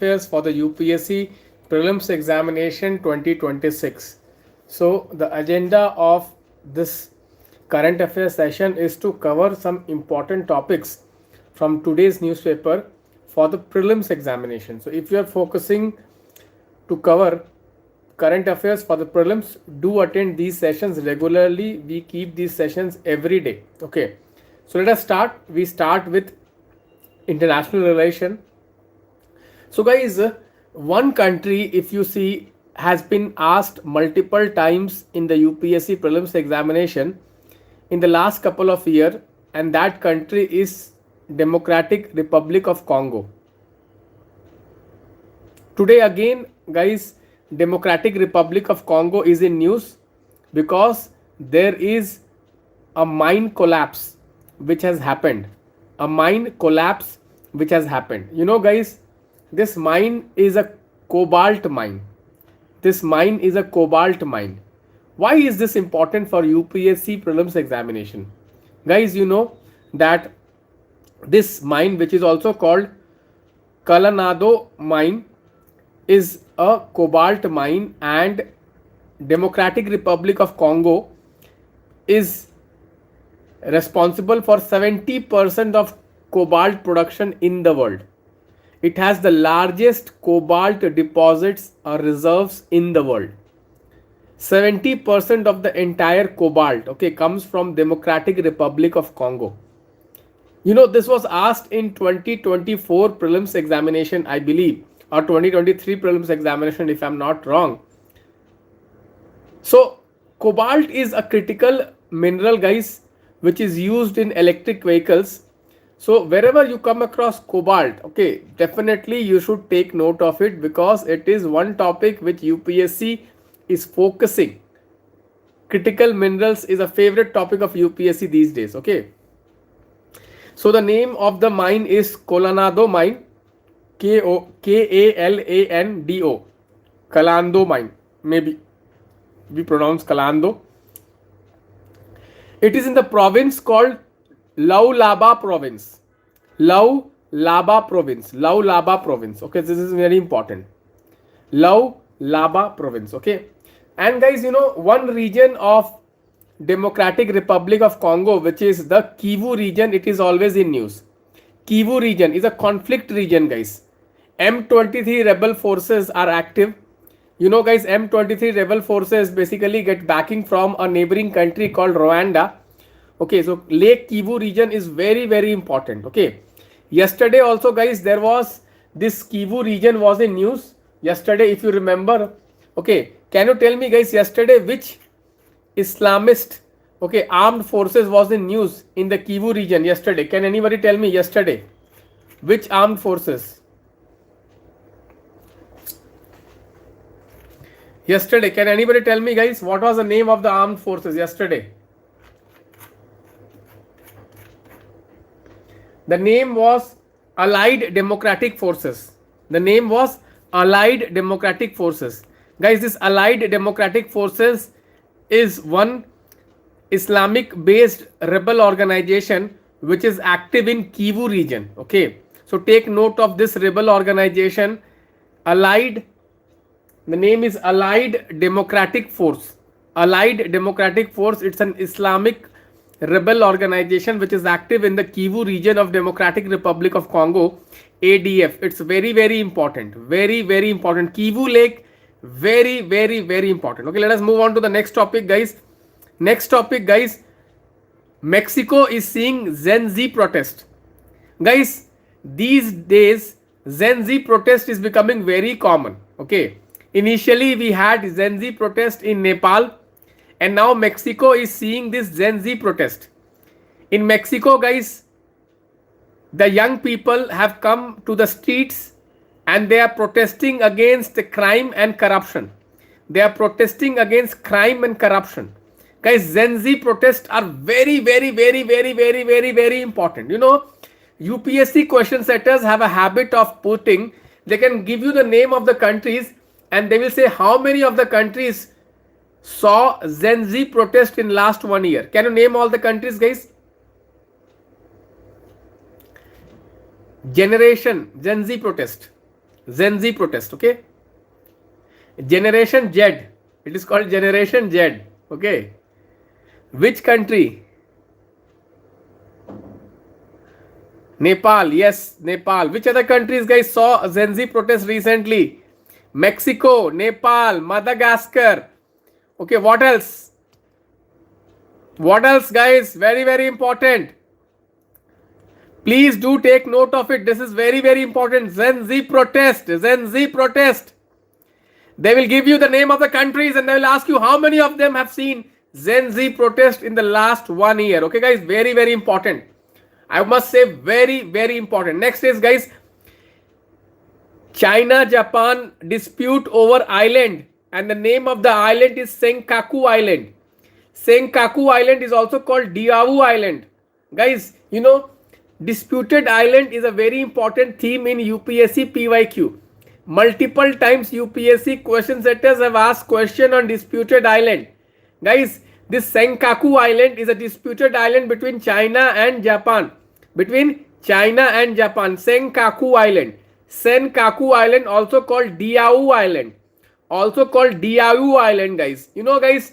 affairs for the UPSC Prelims Examination 2026. So the agenda of this current affairs session is to cover some important topics from today's newspaper for the prelims examination. So if you are focusing to cover current affairs for the prelims, do attend these sessions regularly. We keep these sessions every day. Okay, so let us start. We start with international relation. So guys, one country, if you see, has been asked multiple times in the UPSC prelims examination in the last couple of years, and that country is Democratic Republic of Congo. Today again, guys, Democratic Republic of Congo is in news because there is a mine collapse which has happened. A mine collapse which has happened. You know, guys, this mine is a cobalt mine. This mine is a cobalt mine. Why is this important for UPSC prelims examination? Guys, you know that this mine, which is also called Kalanado mine, is a cobalt mine, and Democratic Republic of Congo is responsible for 70% of cobalt production in the world. It has the largest cobalt deposits or reserves in the world. 70% of the entire cobalt, okay, comes from Democratic Republic of Congo. You know, this was asked in 2024 prelims examination, I believe, or 2023 prelims examination, if I'm not wrong. So cobalt is a critical mineral, guys, which is used in electric vehicles. So wherever you come across cobalt, okay, definitely you should take note of it, because it is one topic which UPSC is focusing. Critical minerals is a favorite topic of UPSC these days. Okay, so the name of the mine is Kalanado mine, Kalando, Kalando mine, maybe we pronounce Kalando. It is in the province called Laulaba province. Laulaba province. Laulaba province. Okay, this is very important. Laulaba province. Okay, and guys, you know, one region of Democratic Republic of Congo, which is the Kivu region, it is always in news. Kivu region is a conflict region, guys. M23 rebel forces are active. You know, guys, M23 rebel forces basically get backing from a neighboring country called Rwanda. Okay, so Lake Kivu region is very, very important. Okay, yesterday also, guys, there was this Kivu region was in news yesterday, if you remember. Okay, can you tell me, guys, yesterday which Islamist, okay, armed forces was in news in the Kivu region yesterday? Can anybody tell me yesterday which armed forces? Yesterday, can anybody tell me, guys, what was the name of the armed forces yesterday? The name was Allied Democratic Forces. The name was Allied Democratic Forces. Guys, this Allied Democratic Forces is one Islamic based rebel organization which is active in Kivu region. Okay, so take note of this rebel organization, Allied. The name is Allied Democratic Force. Allied Democratic Force, it's an Islamic rebel organization which is active in the Kivu region of Democratic Republic of Congo, ADF. It's very, very important. Very, very important. Kivu Lake, very, very, very important. Okay, let us move on to the next topic, guys. Next topic, guys. Mexico is seeing Gen Z protest. Guys, these days, Gen Z protest is becoming very common. Okay, initially we had Gen Z protest in Nepal, and now Mexico is seeing this Gen Z protest. In Mexico, guys, the young people have come to the streets and they are protesting against crime and corruption. They are protesting against crime and corruption. Guys, Gen Z protests are very, very, very, very, very, very, very important. You know, UPSC question setters have a habit of putting, they can give you the name of the countries and they will say how many of the countries saw Gen Z protest in last 1 year. Can you name all the countries, guys? Generation Gen Z protest. Gen Z protest. Okay. Generation Z. It is called Generation Z. Okay. Which country? Nepal. Yes, Nepal. Which other countries, guys, saw Gen Z protest recently? Mexico, Nepal, Madagascar. Okay, what else? What else, guys? Very, very important. Please do take note of it. This is very, very important. Gen Z protest. Gen Z protest. They will give you the name of the countries and they will ask you how many of them have seen Gen Z protest in the last 1 year. Okay, guys, very, very important. I must say very, very important. Next is, guys, China-Japan dispute over island, and the name of the island is Senkaku Island. Senkaku Island is also called Diaoyu Island. Guys, you know, disputed island is a very important theme in UPSC PYQ. Multiple times UPSC question setters have asked question on disputed island. Guys, this Senkaku Island is a disputed island between China and Japan. Between China and Japan. Senkaku Island. Senkaku Island, also called Diaoyu Island. Also called Diaoyu Island, guys. You know, guys,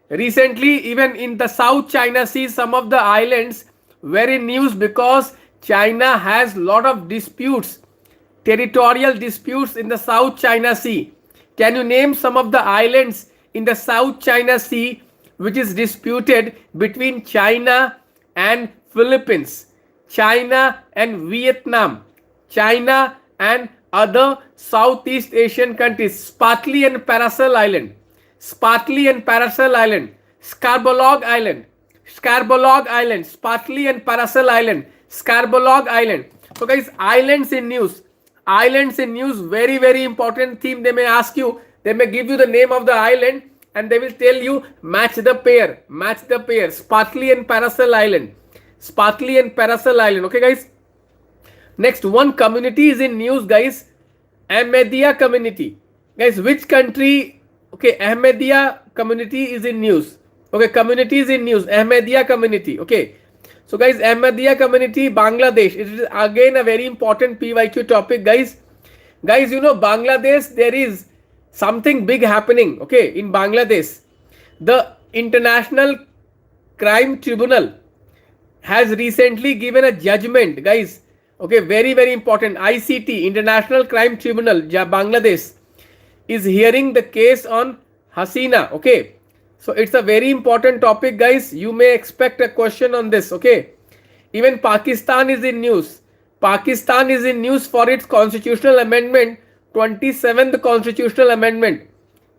recently even in the South China Sea, some of the islands were in news because China has lot of disputes, territorial disputes in the South China Sea. Can you name some of the islands in the South China Sea which is disputed between China and Philippines, China and Vietnam, China and other Southeast Asian countries? Spratly and Paracel Island, Spratly and Paracel Island, Scarborough Island, Scarborough Island, Spratly and Paracel Island, Scarborough Island. So, guys, islands in news. Islands in news, very, very important theme. They may ask you, they may give you the name of the island and they will tell you match the pair, match the pair. Spratly and Paracel Island, Spratly and Paracel Island. Okay, guys. Next, one community is in news, guys. Ahmadiyya community. Guys, which country? Okay, Ahmadiyya community is in news. Okay, community is in news. Ahmadiyya community. Okay. So, guys, Ahmadiyya community, Bangladesh. It is again a very important PYQ topic, guys. Guys, you know, Bangladesh, there is something big happening. Okay, in Bangladesh. The International Crime Tribunal has recently given a judgment, guys. Okay, very, very important. ICT, International Crime Tribunal, Bangladesh, is hearing the case on Hasina. Okay. So it's a very important topic, guys. You may expect a question on this. Okay. Even Pakistan is in news. Pakistan is in news for its constitutional amendment, 27th constitutional amendment.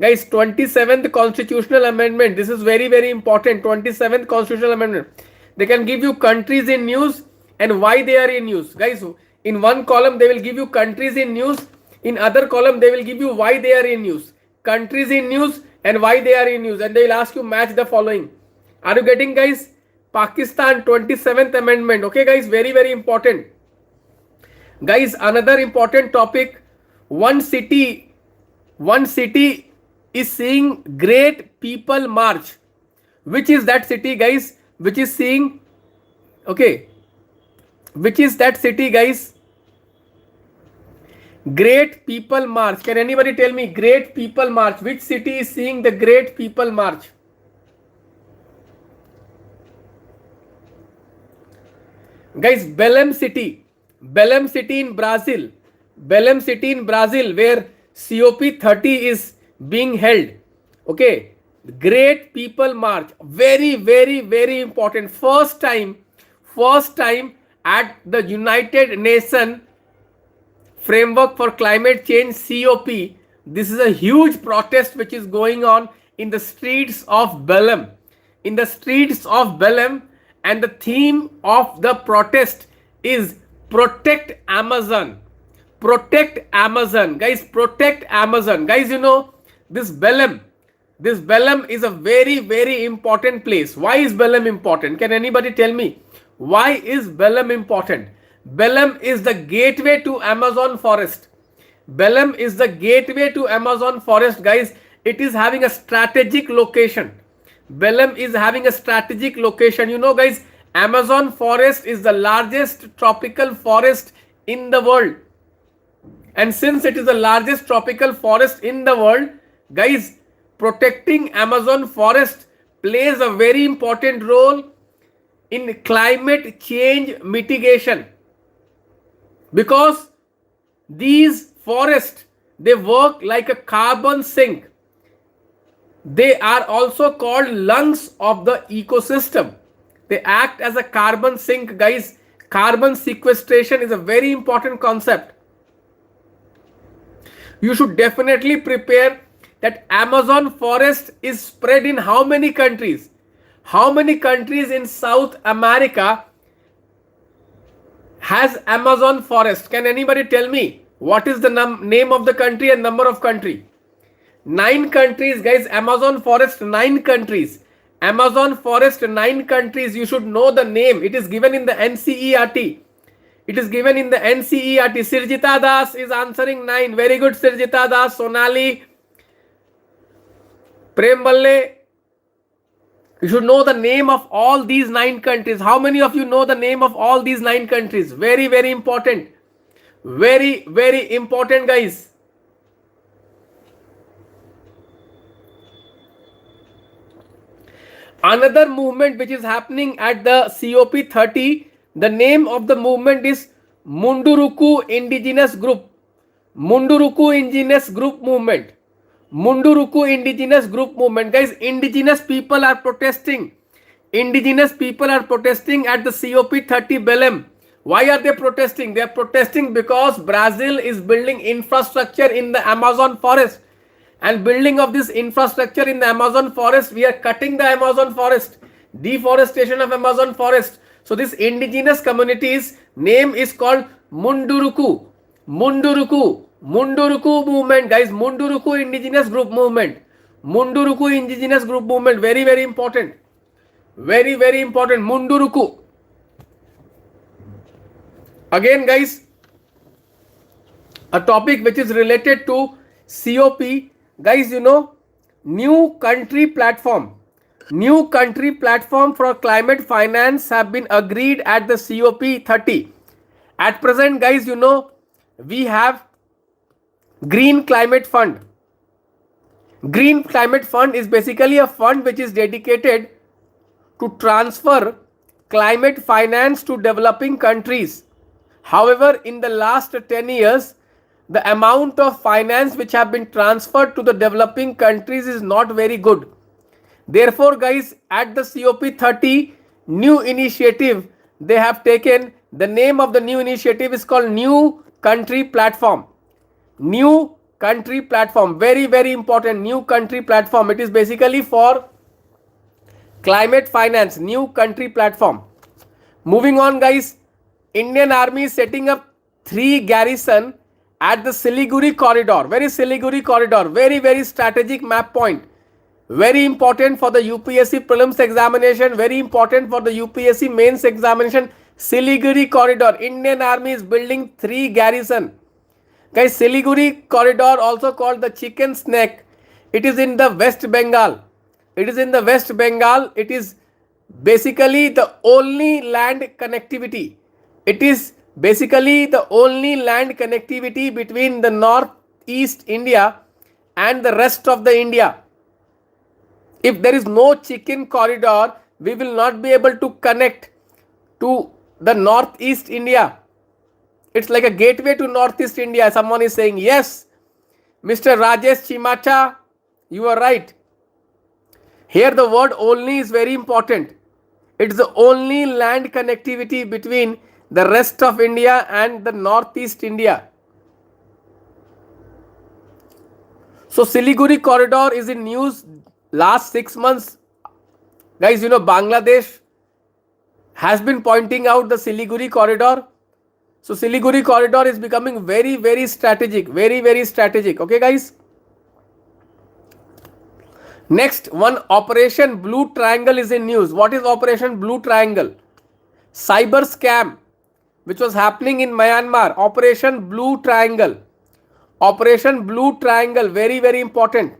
Guys, 27th constitutional amendment. This is very, very important. 27th constitutional amendment. They can give you countries in news and why they are in news. Guys, in one column they will give you countries in news. In other column they will give you why they are in news. Countries in news and why they are in news. And they will ask you match the following. Are you getting, guys? Pakistan 27th amendment. Okay, guys, very, very important. Guys, another important topic. One city is seeing great people march. Which is that city, guys? Which is seeing, okay, which is that city, guys? Great people march. Can anybody tell me great people march? Which city is seeing the great people march? Guys, Belém city. Belém city in Brazil. Belém city in Brazil, where COP30 is being held. Okay. Great people march. Very, very, very important. First time at the United Nations Framework for Climate Change, COP. This is a huge protest which is going on in the streets of Belém. In the streets of Belém, and the theme of the protest is protect Amazon. Protect Amazon. Guys, protect Amazon. Guys, you know, this Belém is a very, very important place. Why is Belém important? Can anybody tell me? Why is Belém important? Belém is the gateway to Amazon forest. Belém is the gateway to Amazon forest, guys. It is having a strategic location. Belém is having a strategic location. You know, guys, Amazon forest is the largest tropical forest in the world. And since it is the largest tropical forest in the world, guys, protecting Amazon forest plays a very important role in climate change mitigation, because these forests, they work like a carbon sink. They are also called lungs of the ecosystem. They act as a carbon sink, guys. Carbon sequestration is a very important concept. You should definitely prepare that Amazon forest is spread in how many countries? How many countries in South America has Amazon forest? Can anybody tell me what is the name of the country and number of country? 9 countries, guys. Amazon forest, 9 countries. Amazon forest, 9 countries. You should know the name. It is given in the NCERT. It is given in the NCERT. Sirjita Das is answering 9. Very good, Sirjita Das. Sonali, Prem Balle. You should know the name of all these 9 countries. How many of you know the name of all these 9 countries? Very, very important. Very, very important, guys. Another movement which is happening at the COP30, the name of the movement is Munduruku Indigenous Group. Munduruku Indigenous Group Movement. Munduruku Indigenous Group Movement. Guys, indigenous people are protesting. Indigenous people are protesting at the COP30 Belém. Why are they protesting? They are protesting because Brazil is building infrastructure in the Amazon forest. And building of this infrastructure in the Amazon forest, we are cutting the Amazon forest. Deforestation of Amazon forest. So this indigenous community's name is called Munduruku. Munduruku. Munduruku movement, guys. Munduruku Indigenous Group Movement. Munduruku Indigenous Group Movement. Very, very important. Very, very important. Munduruku. Again, guys, a topic which is related to COP. Guys, you know, new country platform for climate finance have been agreed at the COP30. At present, guys, you know, we have Green Climate Fund. Green Climate Fund is basically a fund which is dedicated to transfer climate finance to developing countries. However, in the last 10 years, the amount of finance which have been transferred to the developing countries is not very good. Therefore, guys, at the COP30 new initiative, they have taken, the name of the new initiative is called New Country Platform. New Country Platform. Very, very important. New Country Platform. It is basically for climate finance. New Country Platform. Moving on, guys. Indian Army is setting up 3 garrison at the Siliguri corridor. Siliguri corridor. Very, very strategic map point. Very important for the UPSC prelims examination. Very important for the UPSC mains examination. Siliguri corridor. Indian Army is building 3 garrison. Guys, Siliguri corridor, also called the chicken's neck. It is in the West Bengal. It is in the West Bengal. It is basically the only land connectivity. It is basically the only land connectivity between the northeast India and the rest of the India. If there is no chicken corridor, we will not be able to connect to the northeast India. It's like a gateway to northeast India. Someone is saying, yes, Mr. Rajesh Chimacha, you are right. Here the word only is very important. It's the only land connectivity between the rest of India and the northeast India. So Siliguri corridor is in news last 6 months. Guys, you know, Bangladesh has been pointing out the Siliguri corridor. So Siliguri corridor is becoming very, very strategic. Very, very strategic. Okay, guys. Next one, Operation Blue Triangle is in news. What is Operation Blue Triangle? Cyber scam which was happening in Myanmar. Operation Blue Triangle. Operation Blue Triangle. Very, very important.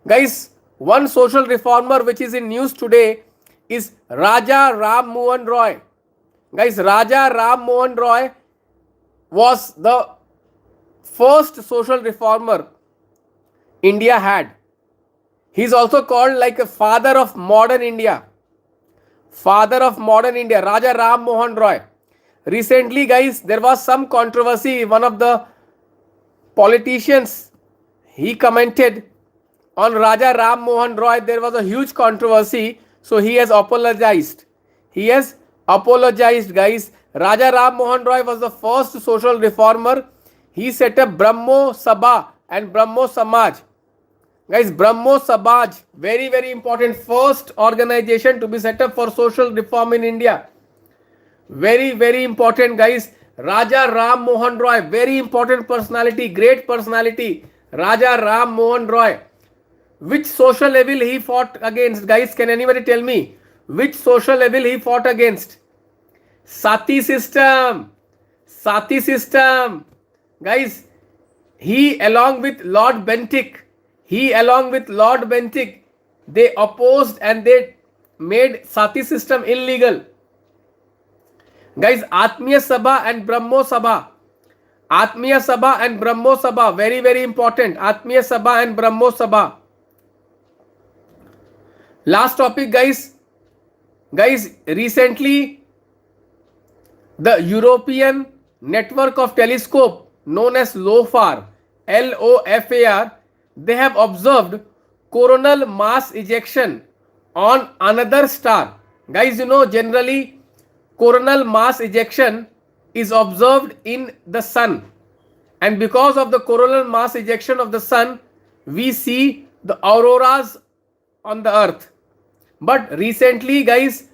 Guys, one social reformer which is in news today is Raja Ram Mohan Roy. Guys, Raja Ram Mohan Roy was the first social reformer India had. He is also called like a father of modern India. Father of modern India, Raja Ram Mohan Roy. Recently, guys, there was some controversy. One of the politicians, he commented on Raja Ram Mohan Roy. There was a huge controversy. So he has apologized. He has apologized, guys. Raja Ram Mohan Roy was the first social reformer. He set up Brahmo Sabha and Brahmo Samaj. Guys, Brahmo Samaj, very, very important, first organization to be set up for social reform in India. Very, very important, guys. Raja Ram Mohan Roy, very important personality, great personality. Raja Ram Mohan Roy. Which social evil he fought against? Guys, can anybody tell me? Which social evil he fought against? Sati system. Sati system. Guys, he along with Lord Bentinck, they opposed and they made Sati system illegal. Guys, Atmiya Sabha and Brahmo Sabha. Atmiya Sabha and Brahmo Sabha, very, very important. Atmiya Sabha and Brahmo Sabha. Last topic, guys. Guys, recently the European network of telescope known as LOFAR, LOFAR, they have observed coronal mass ejection on another star. Guys, you know, generally coronal mass ejection is observed in the sun, and because of the coronal mass ejection of the sun, we see the auroras on the earth. But recently, guys,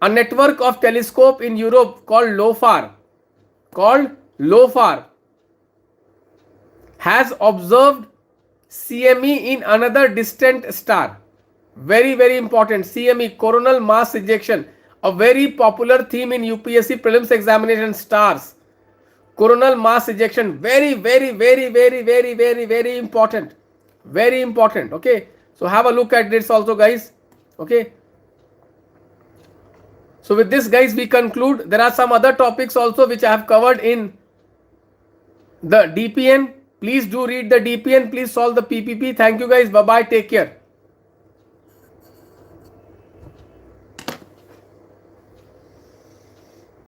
a network of telescope in Europe called LOFAR has observed CME in another distant star. Very, very important. CME, coronal mass ejection, a very popular theme in UPSC prelims examination stars. Coronal mass ejection, very, very, very, very, very, very, very important. Very important. Okay. So have a look at this also, guys. Okay. So with this, guys, we conclude. There are some other topics also which I have covered in the DPN. Please do read the DPN. Please solve the PPP. Thank you, guys. Bye-bye. Take care.